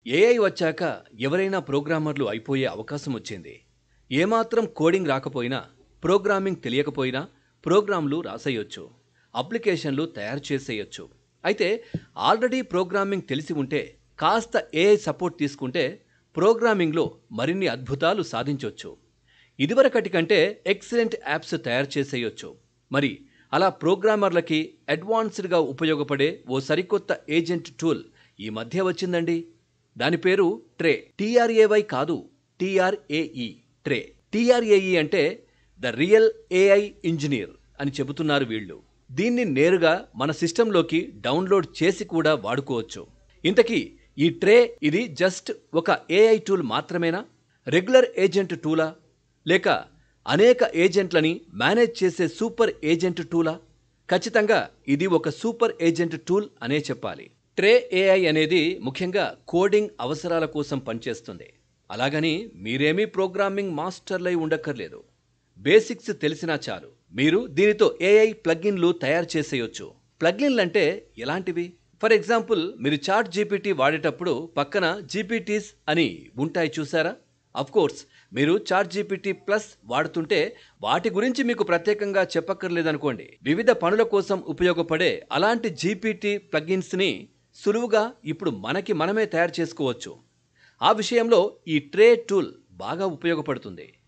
AI వచ్చాక ఎవరైనా ప్రోగ్రామర్లు అయిపోయే అవకాశం వచ్చింది. ఏమాత్రం కోడింగ్ రాకపోయినా, ప్రోగ్రామింగ్ తెలియకపోయినా ప్రోగ్రాంలు రాసేయొచ్చు. అప్లికేషన్లు తయారు చేసేయొచ్చు. అయితే ఆల్రెడీ ప్రోగ్రామింగ్ తెలిసి ఉంటే, కాస్త ఏఐ సపోర్ట్ తీసుకుంటే ప్రోగ్రామింగ్లో మరిన్ని అద్భుతాలు సాధించొచ్చు. ఇదివరకటి కంటే ఎక్సలెంట్ యాప్స్ తయారు చేసేయొచ్చు. మరి అలా ప్రోగ్రామర్లకి అడ్వాన్స్డ్గా ఉపయోగపడే ఓ సరికొత్త ఏజెంట్ టూల్ ఈ మధ్య వచ్చిందండి. దాని పేరు ట్రే. TRAY కాదు, TRAE. ట్రే. TRAE అంటే ద రియల్ ఏఐ ఇంజనీర్ అని చెబుతున్నారు వీళ్ళు. దీన్ని నేరుగా మన సిస్టంలోకి డౌన్లోడ్ చేసి కూడా వాడుకోవచ్చు. ఇంతకీ ఈ ట్రే ఇది జస్ట్ ఒక ఏఐ టూల్ మాత్రమేనా? రెగ్యులర్ ఏజెంట్ టూలా? లేక అనేక ఏజెంట్లని మేనేజ్ చేసే సూపర్ ఏజెంట్ టూలా? ఖచ్చితంగా ఇది ఒక సూపర్ ఏజెంట్ టూల్ అనే చెప్పాలి. ట్రే ఏఐ అనేది ముఖ్యంగా కోడింగ్ అవసరాల కోసం పనిచేస్తుంది. అలాగని మీరేమీ ప్రోగ్రామింగ్ మాస్టర్లై ఉండక్కర్లేదు. బేసిక్స్ తెలిసినా చాలు. మీరు దీనితో ఏఐ ప్లగిన్లు తయారు చేసేయొచ్చు. ప్లగిన్లంటే ఎలాంటివి? ఫర్ ఎగ్జాంపుల్, మీరు చాట్ జీపీటీ వాడేటప్పుడు పక్కన జీపీటీస్ అని ఉంటాయి చూసారా? కోర్స్ మీరు చాట్ జీపీటీ ప్లస్ వాడుతుంటే వాటి గురించి మీకు ప్రత్యేకంగా చెప్పక్కర్లేదనుకోండి. వివిధ పనుల కోసం ఉపయోగపడే అలాంటి జీపీటీ ప్లగిన్స్ని సులువుగా ఇప్పుడు మనమే తయారు చేసుకోవచ్చు. ఆ విషయంలో ఈ ట్రే టూల్ బాగా ఉపయోగపడుతుంది.